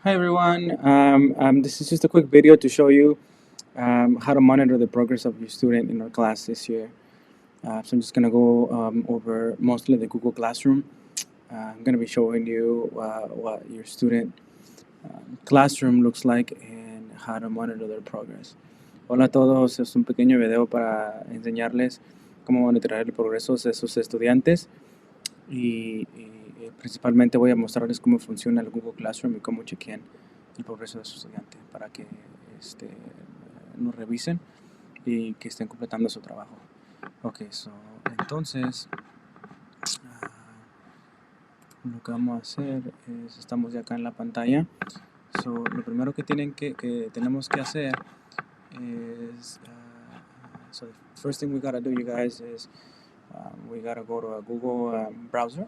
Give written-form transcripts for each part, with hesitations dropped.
Hi everyone. This is just a quick video to show you how to monitor the progress of your student in our class this year. So I'm just gonna go over mostly the Google Classroom. I'm gonna be showing you what your student classroom looks like and how to monitor their progress. Hola a todos, es un pequeño video para enseñarles cómo monitorear el progreso de sus estudiantes y principalmente voy a mostrarles cómo funciona el Google Classroom y cómo chequean el progreso de su estudiante para que este, nos revisen y que estén completando su trabajo. Ok, entonces lo que vamos a hacer es, estamos ya acá en la pantalla. Lo primero que tenemos que hacer es, so the first thing we gotta do, you guys, is we gotta go to a Google browser.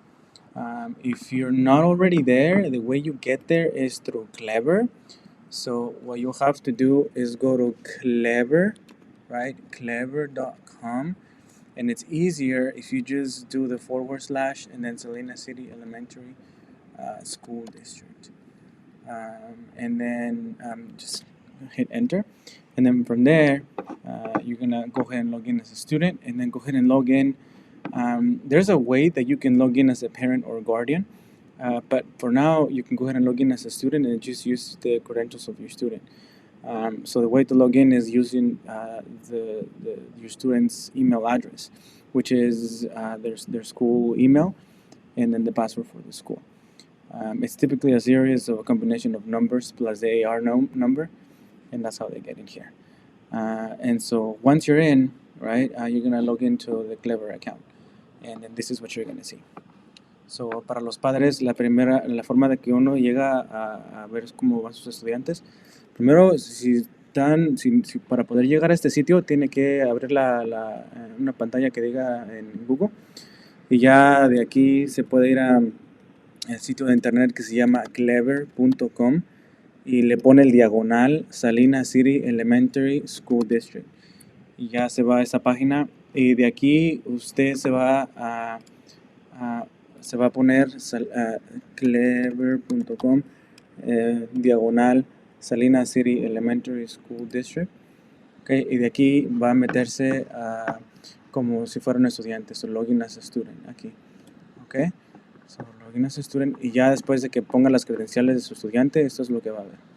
If you're not already there, the way you get there is through Clever. So what you'll have to do is go to Clever, right? Clever.com. And it's easier if you just do the / and then Salinas City Elementary School District. And then just hit enter. And then from there, you're gonna go ahead and log in as a student, and then go ahead and log in. There's a way that you can log in as a parent or guardian, but for now, you can go ahead and log in as a student and just use the credentials of your student. So the way to log in is using your student's email address, which is their school email, and then the password for the school. It's typically a series of a combination of numbers plus the AR number, and that's how they get in here. And so once you're in, right, you're gonna log into the Clever account, and then this is what you're gonna see. So para los padres, la forma de que uno llega a ver cómo van sus estudiantes, primero, para poder llegar a este sitio, tiene que abrir una pantalla que diga en Google, y ya de aquí se puede ir al sitio de internet que se llama clever.com y le pone el diagonal Salinas City Elementary School District, y ya se va a esa página, y de aquí usted se va a poner clever.com diagonal Salinas City Elementary School District. Okay, y de aquí va a meterse como si fuera un estudiante, so login as a student aquí. Okay, so login as a student, y ya después de que ponga las credenciales de su estudiante, esto es lo que va a ver.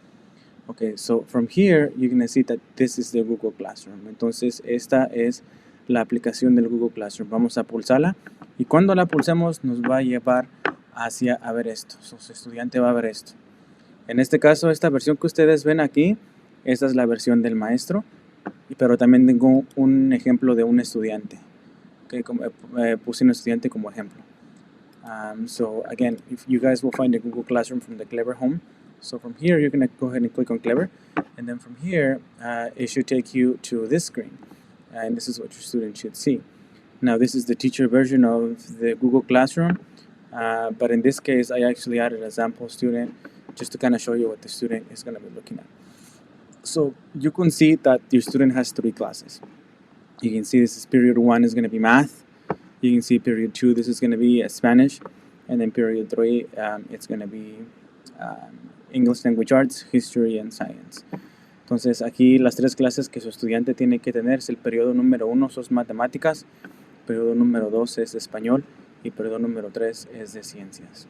Okay, so from here you're going to see that this is the Google Classroom. Entonces esta es la aplicación del Google Classroom. Vamos a pulsarla, y cuando la pulsemos nos va a llevar hacia a ver esto. Su estudiante va a ver esto. En este caso, esta versión que ustedes ven aquí, esta es la versión del maestro, pero también tengo un ejemplo de un estudiante. Okay, puse un estudiante como ejemplo. So again, if you guys will find the Google Classroom from the Clever home. So from here, you're going to go ahead and click on Clever, and then from here, it should take you to this screen, and this is what your student should see. Now, this is the teacher version of the Google Classroom, but in this case, I actually added a sample student just to kind of show you what the student is going to be looking at. So you can see that your student has 3 classes. You can see this is period 1 is going to be math. You can see period 2, this is going to be Spanish, and then period 3, it's going to be English Language Arts, History and Science. Entonces aquí las 3 clases que su estudiante tiene que tener es el periodo número 1 son matemáticas, periodo número 2 es español, y periodo número 3 es de ciencias.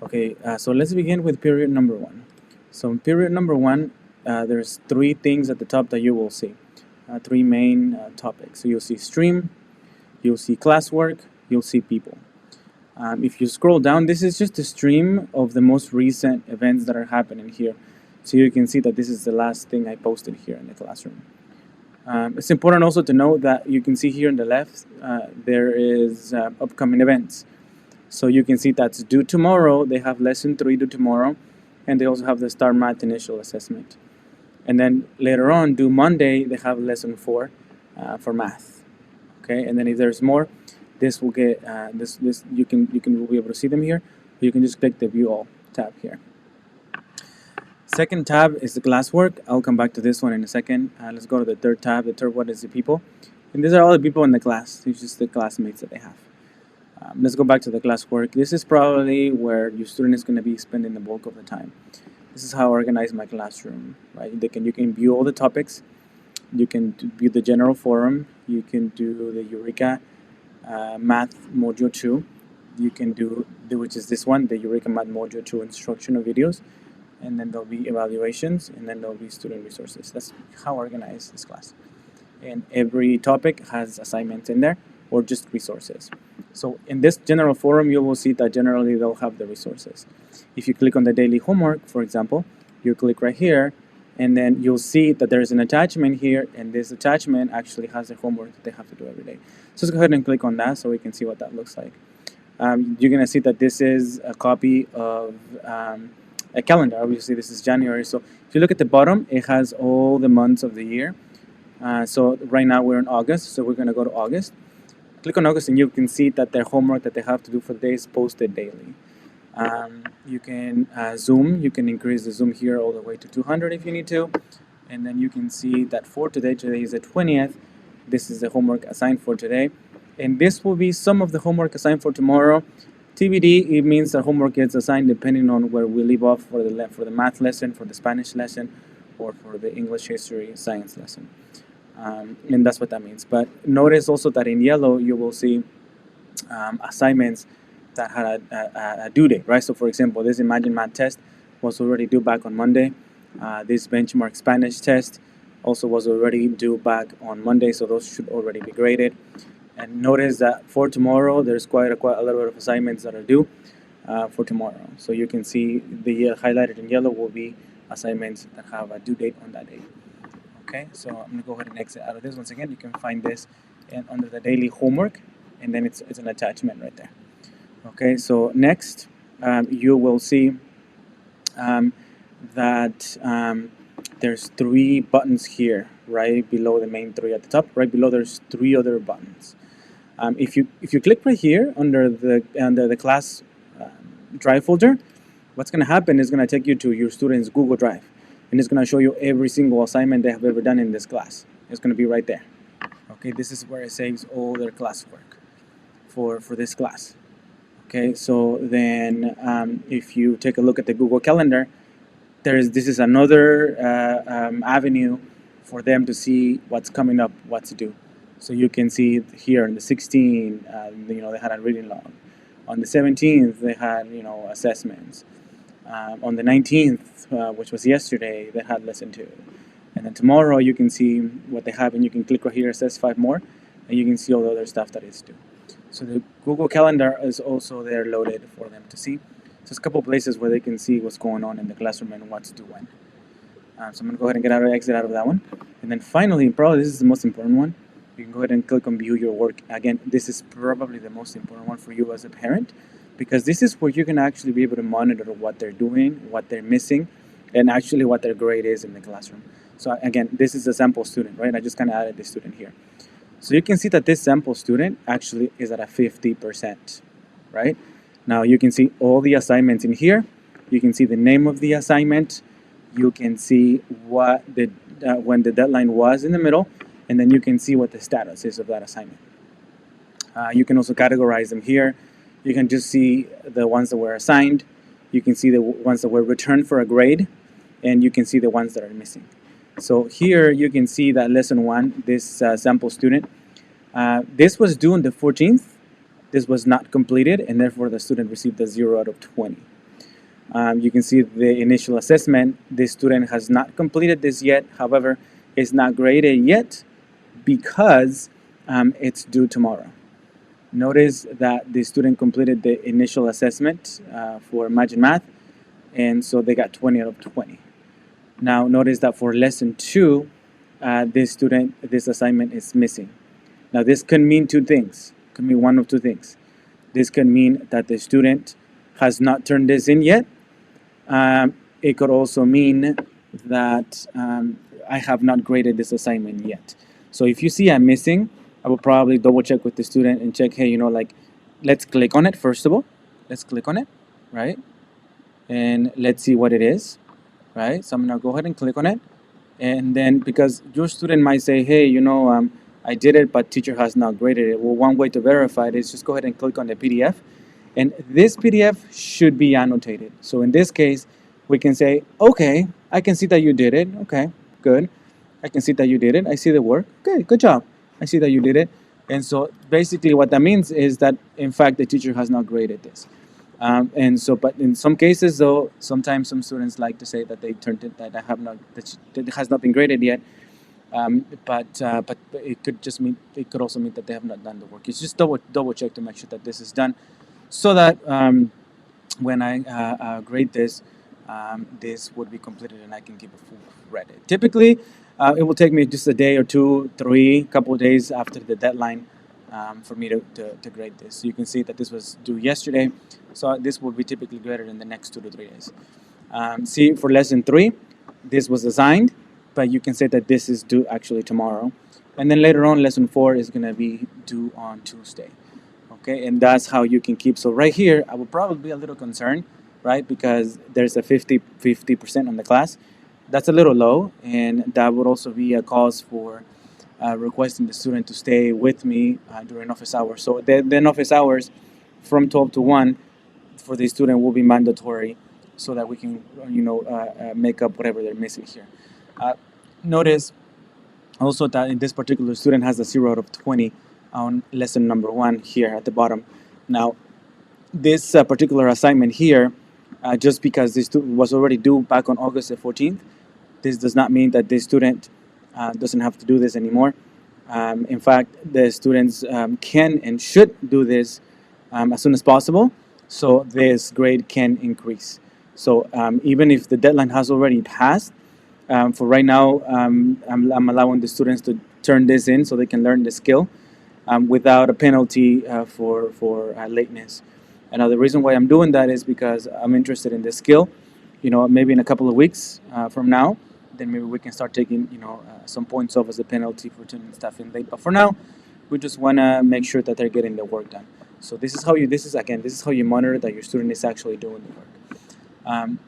Okay, so let's begin with period number 1. So in period number 1, there's 3 things at the top that you will see. 3 main topics. So you'll see stream, you'll see classwork, you'll see people. If you scroll down, this is just a stream of the most recent events that are happening here. So you can see that this is the last thing I posted here in the classroom. It's important also to note that you can see here on the left, there is upcoming events. So you can see that's due tomorrow. They have lesson 3 due tomorrow, and they also have the Star Math initial assessment. And then later on, due Monday, they have lesson 4 for math. Okay, and then if there's more, this will get you can be able to see them here. Or you can just click the View All tab here. Second tab is the classwork. I'll come back to this one in a second. Let's go to the third tab. The third one is the people, and these are all the people in the class. These are just the classmates that they have. Let's go back to the classwork. This is probably where your student is going to be spending the bulk of the time. this is how I organize my classroom, right? You can view all the topics, you can view the general forum, you can do the Eureka Math Module 2, you can do, which is this one, the Eureka Math Module 2 instructional videos, and then there'll be evaluations, and then there'll be student resources. That's how I organize this class. And every topic has assignments in there, or just resources. So in this general forum, you will see that generally they'll have the resources. If you click on the daily homework, for example, you click right here, and then you'll see that there's an attachment here, and this attachment actually has the homework that they have to do every day. So let's go ahead and click on that so we can see what that looks like. You're gonna see that this is a copy of a calendar. Obviously, this is January. So if you look at the bottom, it has all the months of the year. So right now we're in August, so we're gonna go to August. Click on August and you can see that their homework that they have to do for the day is posted daily. You can zoom, you can increase the zoom here all the way to 200 if you need to. And then you can see that for today is the 20th, this is the homework assigned for today. And this will be some of the homework assigned for tomorrow. TBD, it means that homework gets assigned depending on where we leave off for the math lesson, for the Spanish lesson, or for the English, history, science lesson. And that's what that means. But notice also that in yellow you will see assignments that had a due date, right? So for example, this Imagine Math test was already due back on Monday. This benchmark Spanish test also was already due back on Monday, so those should already be graded. And notice that for tomorrow, there's quite a little bit of assignments that are due for tomorrow. So you can see the highlighted in yellow will be assignments that have a due date on that day. Okay, so I'm gonna go ahead and exit out of this. Once again, you can find this under the daily homework, and then it's an attachment right there. Okay, so next you will see that there's 3 buttons here, right below the main 3 at the top. Right below, there's 3 other buttons. If you click right here under the class drive folder, what's gonna happen is gonna take you to your students' Google Drive. And it's going to show you every single assignment they have ever done in this class. It's going to be right there. Okay, this is where it saves all their classwork for this class. Okay, so then if you take a look at the Google Calendar, this is another avenue for them to see what's coming up, what's due. So you can see here on the 16th, they had a reading log. On the 17th, they had assessments. On the 19th, which was yesterday, they had lesson 2. And then tomorrow you can see what they have, and you can click right here, it says 5 more, and you can see all the other stuff that is due. So the Google Calendar is also there loaded for them to see. So there's a couple places where they can see what's going on in the classroom and what's due when. So I'm going to go ahead and exit out of that one. And then finally, probably this is the most important one, you can go ahead and click on View Your Work. Again, this is probably the most important one for you as a parent, because this is where you can actually be able to monitor what they're doing, what they're missing, and actually what their grade is in the classroom. So again, this is a sample student, right? I just kind of added this student here. So you can see that this sample student actually is at a 50%, right? Now you can see all the assignments in here. You can see the name of the assignment. You can see what when the deadline was in the middle, and then you can see what the status is of that assignment. You can also categorize them here. You can just see the ones that were assigned. You can see the ones that were returned for a grade, and you can see the ones that are missing. So here you can see that lesson 1, this sample student, this was due on the 14th. This was not completed, and therefore the student received a 0 out of 20. You can see the initial assessment. This student has not completed this yet. However, it's not graded yet because it's due tomorrow. Notice that the student completed the initial assessment for Imagine Math, and so they got 20 out of 20. Now notice that for lesson 2, this assignment is missing. Now this could mean 2 things. It could mean one of 2 things. This could mean that the student has not turned this in yet. It could also mean that I have not graded this assignment yet. So if you see I'm missing, I will probably double check with the student and check, hey, let's click on it first of all. Let's click on it, right? And let's see what it is, right? So I'm gonna go ahead and click on it. And then because your student might say, hey, I did it, but teacher has not graded it. Well, one way to verify it is just go ahead and click on the PDF. And this PDF should be annotated. So in this case, we can say, okay, I can see that you did it. Okay, good. I can see that you did it. I see the work. Okay, good job. I see that you did it. And so basically what that means is that, in fact, the teacher has not graded this. And so, but in some cases, though, sometimes some students like to say that they turned it, that I have not, that it has not been graded yet. But it could just mean, it could also mean that they have not done the work. It's just double check to make sure that this is done, so that when I grade this, this would be completed and I can give a full credit. Typically, it will take me just a day or two, three, couple of days after the deadline for me to grade this. So you can see that this was due yesterday, so this will be typically graded in the next 2 to 3 days. See, for lesson 3, this was assigned, but you can say that this is due actually tomorrow. And then later on, lesson 4 is going to be due on Tuesday. Okay, and that's how you can keep. So right here, I would probably be a little concerned, right? Because there's a 50% on the class. That's a little low, and that would also be a cause for requesting the student to stay with me during office hours. So then office hours from 12 to 1 for the student will be mandatory, so that we can, make up whatever they're missing here. Notice also that this particular student has a 0 out of 20 on lesson number 1 here at the bottom. Now, this particular assignment here, just because this student was already due back on August the 14th, this does not mean that this student doesn't have to do this anymore. In fact, the students can and should do this as soon as possible, so this grade can increase. So even if the deadline has already passed, for right now, I'm allowing the students to turn this in so they can learn the skill without a penalty for lateness. And the reason why I'm doing that is because I'm interested in this skill. Maybe in a couple of weeks from now, then maybe we can start taking some points off as a penalty for turning stuff in late. But for now, we just want to make sure that they're getting the work done. So this is how you monitor that your student is actually doing the work.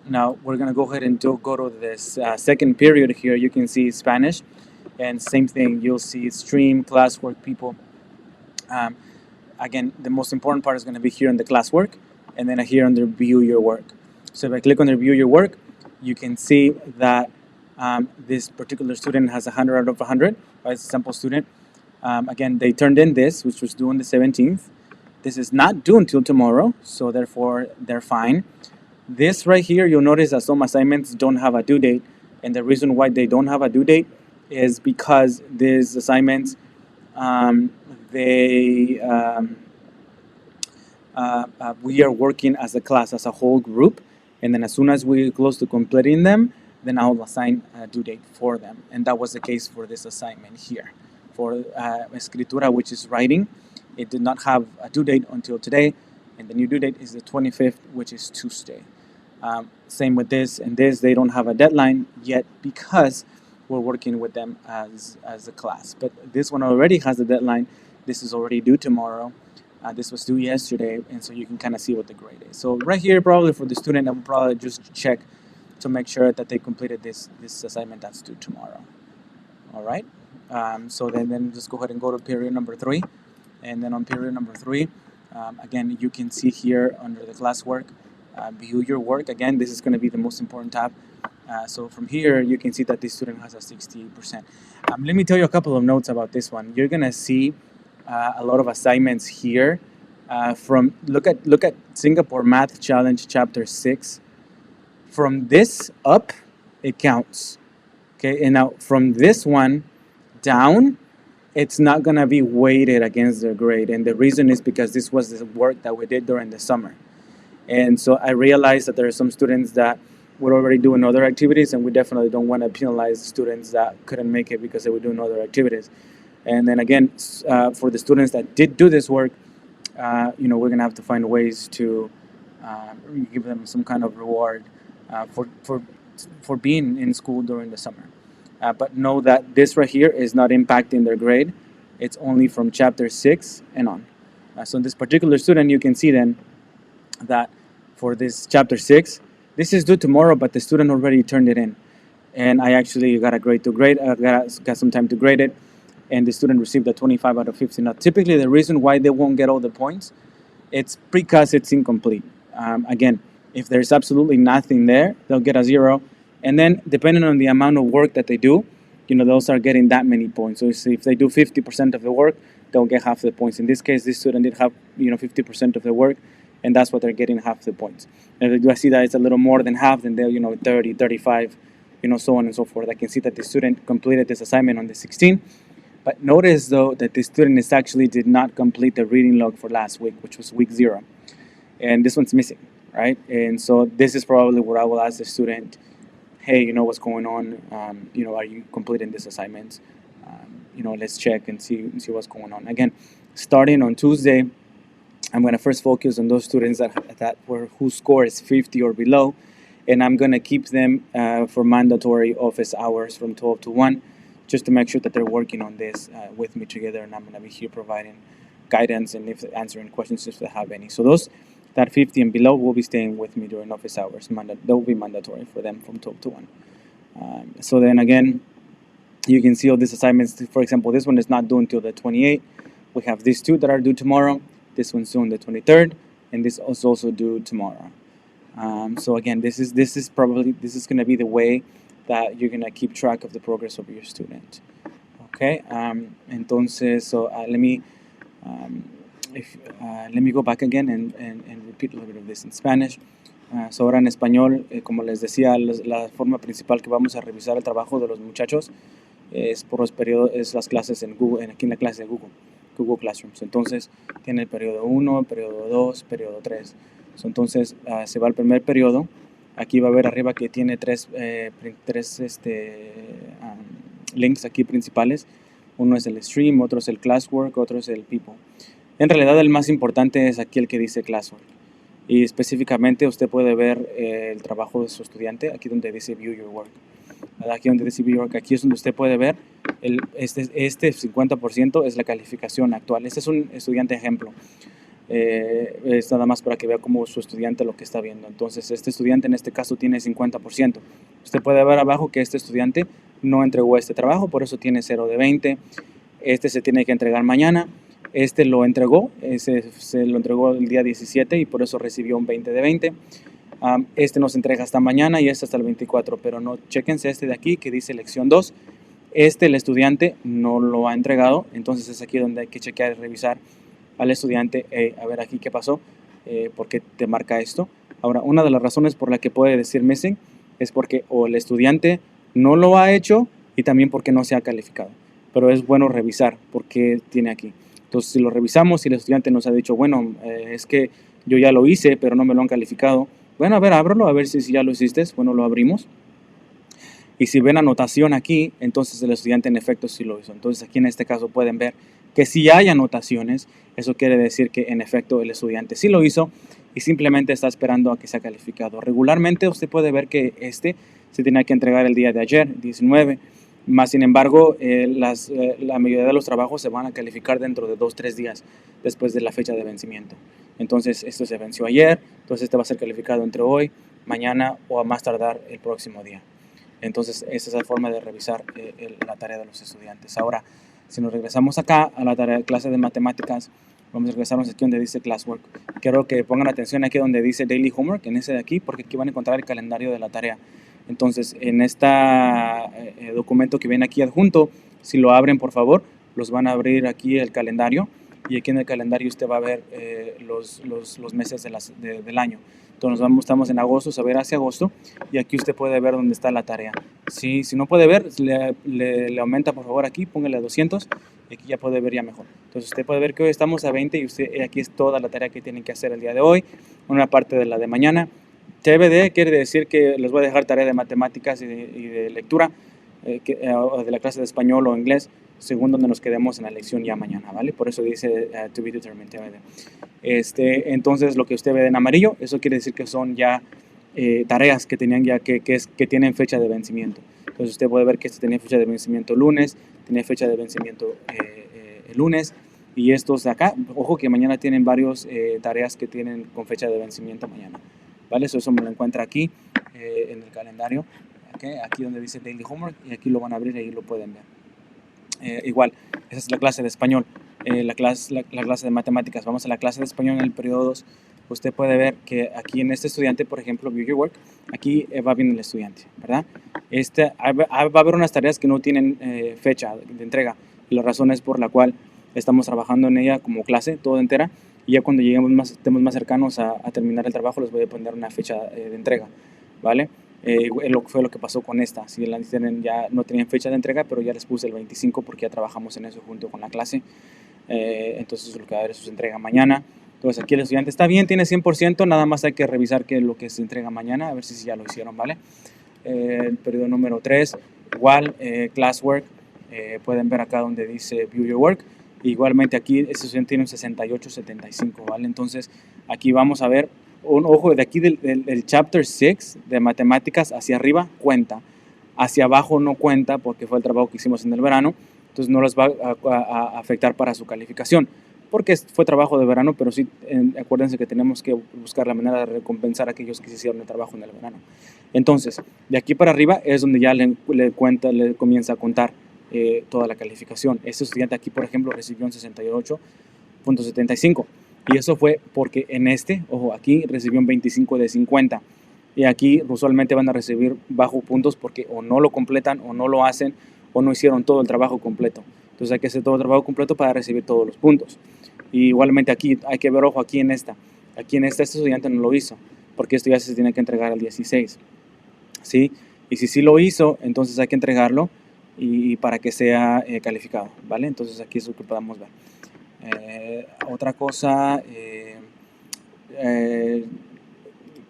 Now we're gonna go ahead and go to this second period here. You can see Spanish, and same thing. You'll see stream, classwork, people. Again, the most important part is going to be here in the classwork, and then here under view your work. So if I click on the view your work, you can see that this particular student has 100 out of 100, right? It's a sample student. Again, they turned in this, which was due on the 17th. This is not due until tomorrow, so therefore they're fine. This right here, you'll notice that some assignments don't have a due date, and the reason why they don't have a due date is because these assignments we are working as a class, as a whole group, and then as soon as we close to completing them, then I'll assign a due date for them. And that was the case for this assignment here. For Escritura, which is writing, it did not have a due date until today, and the new due date is the 25th, which is Tuesday. Same with this and this, they don't have a deadline yet because we're working with them as a class. But this one already has a deadline. This is already due tomorrow. This was due yesterday, and so you can kind of see what the grade is. So right here, probably for the student, I will probably just check to make sure that they completed this assignment that's due tomorrow. All right. So then just go ahead and go to period number 3, and then on period number 3, again, you can see here under the classwork, view your work. Again, this is going to be the most important tab. So from here, you can see that this student has a 60%. Let me tell you a couple of notes about this one. You're going to see a lot of assignments here. Look at Singapore Math Challenge Chapter 6. From this up, it counts. Okay, and now from this one down, it's not going to be weighted against their grade. And the reason is because this was the work that we did during the summer. And so I realized that there are some students that were already doing other activities, and we definitely don't want to penalize students that couldn't make it because they were doing other activities. And then again, for the students that did do this work, we're going to have to find ways to give them some kind of reward for being in school during the summer. But know that this right here is not impacting their grade. It's only from Chapter 6 and on. So in this particular student, you can see then that for this Chapter 6, this is due tomorrow, but the student already turned it in. And I actually got a grade to grade, got some time to grade it, and the student received a 25 out of 50. Now, typically the reason why they won't get all the points, it's because it's incomplete. Again, If there's absolutely nothing there, they'll get a 0. And then depending on the amount of work that they do, they'll start getting that many points. So if they do 50% of the work, they'll get half the points. In this case, this student did have 50% of the work, and that's what they're getting half the points. And if I see that it's a little more than half, then they'll 30, 35, so on and so forth. I can see that the student completed this assignment on the 16th. But notice though that the student actually did not complete the reading log for last week, which was week 0, and this one's missing, right? And so this is probably where I will ask the student, hey, what's going on? Are you completing this assignment? Let's check and see what's going on. Again, starting on Tuesday, I'm going to first focus on those students whose score is 50 or below, and I'm going to keep them for mandatory office hours from 12 to 1, just to make sure that they're working on this with me together, and I'm going to be here providing guidance and answering questions if they have any. So those that 50 and below will be staying with me during office hours. That will be mandatory for them from 12 to 1. So then again, you can see all these assignments. For example, this one is not due until the 28th. We have these two that are due tomorrow. This one's due on the 23rd, and this is also due tomorrow. So again, this is going to be the way that you're going to keep track of the progress of your student. Okay. Entonces, so let me go back again and repeat a little bit of this in Spanish. So ahora en español, como les decía, la forma principal que vamos a revisar el trabajo de los muchachos es por los periodos, es las clases en Google, aquí en la clase de Google Classroom. Entonces tiene el periodo 1, periodo 2, periodo 3. Entonces se va al primer periodo. Aquí va a ver arriba que tiene tres links aquí principales. Uno es el Stream, otro es el Classwork, otro es el People. En realidad el más importante es aquí el que dice Classwork. Y específicamente usted puede ver el trabajo de su estudiante, aquí donde dice View Your Work. Aquí donde dice View Your Work, aquí es donde usted puede ver este 50% es la calificación actual. Este es un estudiante ejemplo. Es nada más para que vea cómo su estudiante lo que está viendo. Entonces este estudiante en este caso tiene 50%. Usted puede ver abajo que este estudiante no entregó este trabajo, por eso tiene 0 de 20. Este se tiene que entregar mañana. Este lo entregó, se lo entregó el día 17 y por eso recibió un 20 de 20. Este no se entrega hasta mañana y este hasta el 24, pero no, chéquense este de aquí que dice lección 2. El estudiante no lo ha entregado, entonces es aquí donde hay que chequear y revisar al estudiante, a ver aquí qué pasó, por qué te marca esto. Ahora, una de las razones por la que puede decir missing es porque o el estudiante no lo ha hecho y también porque no se ha calificado, pero es bueno revisar por qué tiene aquí. Entonces, si lo revisamos y el estudiante nos ha dicho, bueno, es que yo ya lo hice, pero no me lo han calificado. Bueno, a ver, ábrelo, a ver si ya lo hiciste. Bueno, lo abrimos. Y si ven anotación aquí, entonces el estudiante en efecto sí lo hizo. Entonces, aquí en este caso pueden ver que si hay anotaciones, eso quiere decir que en efecto el estudiante sí lo hizo y simplemente está esperando a que sea calificado. Regularmente usted puede ver que se tiene que entregar el día de ayer, 19. Más sin embargo, la mayoría de los trabajos se van a calificar dentro de 2-3 días después de la fecha de vencimiento. Entonces, esto se venció ayer, entonces este va a ser calificado entre hoy, mañana o a más tardar el próximo día. Entonces, esa es la forma de revisar la tarea de los estudiantes. Ahora, si nos regresamos acá a la clase de matemáticas, vamos a regresarnos aquí donde dice Classwork. Quiero que pongan atención aquí donde dice Daily Homework, en ese de aquí, porque aquí van a encontrar el calendario de la tarea. Entonces, en este documento que viene aquí adjunto, si lo abren, por favor, los van a abrir aquí el calendario. Y aquí en el calendario usted va a ver los meses del año. Entonces, estamos en agosto, se verá hacia agosto. Y aquí usted puede ver dónde está la tarea. Si no puede ver, le aumenta, por favor, aquí, póngale a 200. Y aquí ya puede ver ya mejor. Entonces, usted puede ver que hoy estamos a 20 y aquí es toda la tarea que tienen que hacer el día de hoy. Una parte de la de mañana. TBD quiere decir que les voy a dejar tarea de matemáticas y de lectura, de la clase de español o inglés, según donde nos quedemos en la lección ya mañana, ¿vale? Por eso dice to be determined, TBD. Entonces, lo que usted ve en amarillo, eso quiere decir que son ya tareas que tenían ya que tienen fecha de vencimiento. Entonces, usted puede ver que este tenía fecha de vencimiento lunes, tenía fecha de vencimiento el lunes, y estos de acá, ojo que mañana tienen varios tareas que tienen con fecha de vencimiento mañana. ¿Vale? Eso me lo encuentra aquí en el calendario, ¿okay? Aquí donde dice Daily Homework, y aquí lo van a abrir y ahí lo pueden ver. Igual, esa es la clase de español, la clase de matemáticas. Vamos a la clase de español en el periodo 2. usted puede ver que aquí en este estudiante, por ejemplo, View Your Work, aquí va bien el estudiante, ¿verdad? Va a haber unas tareas que no tienen fecha de entrega, y la razón es por la cual estamos trabajando en ella como clase, toda entera, y ya cuando estemos más cercanos a terminar el trabajo, les voy a poner una fecha de entrega, ¿vale? Fue lo que pasó con esta. Si ya no tenían fecha de entrega, pero ya les puse el 25 porque ya trabajamos en eso junto con la clase. Entonces lo que va a haber es su entrega mañana. Entonces aquí el estudiante está bien, tiene 100%, nada más hay que revisar que lo que se entrega mañana, a ver si ya lo hicieron, ¿vale? El periodo número 3, igual, classwork, pueden ver acá donde dice View Your Work. Igualmente aquí este estudiante tiene un 68-75, ¿vale? Entonces aquí vamos a ver, ojo, de aquí del chapter 6 de matemáticas hacia arriba cuenta, hacia abajo no cuenta porque fue el trabajo que hicimos en el verano, entonces no les va a afectar para su calificación, porque fue trabajo de verano, pero sí, acuérdense que tenemos que buscar la manera de recompensar a aquellos que se hicieron el trabajo en el verano. Entonces, de aquí para arriba es donde ya le comienza a contar toda la calificación. Este estudiante aquí, por ejemplo, recibió un 68.75, y eso fue porque en ojo, aquí recibió un 25 de 50, y aquí usualmente van a recibir bajo puntos porque o no lo completan o no lo hacen o no hicieron todo el trabajo completo. Entonces hay que hacer todo el trabajo completo para recibir todos los puntos. Y igualmente aquí hay que ver, ojo, aquí en esta este estudiante no lo hizo, porque esto ya se tiene que entregar al 16, ¿sí? Y si lo hizo, entonces hay que entregarlo y para que sea calificado, ¿vale? Entonces aquí es lo que podamos ver. Otra cosa,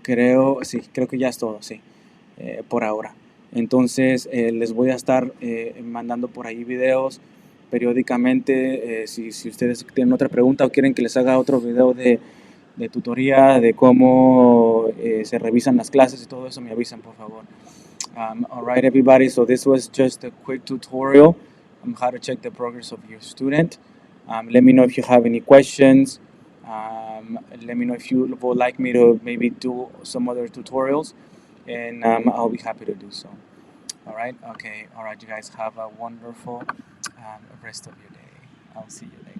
creo que ya es todo, sí, por ahora. Entonces les voy a estar mandando por ahí videos periódicamente. Si ustedes tienen otra pregunta o quieren que les haga otro video de tutoría de cómo se revisan las clases y todo eso, me avisan, por favor. All right, everybody, so this was just a quick tutorial on how to check the progress of your student. Let me know if you have any questions. Let me know if you would like me to maybe do some other tutorials, and I'll be happy to do so. All right, okay, all right, you guys have a wonderful rest of your day. I'll see you later.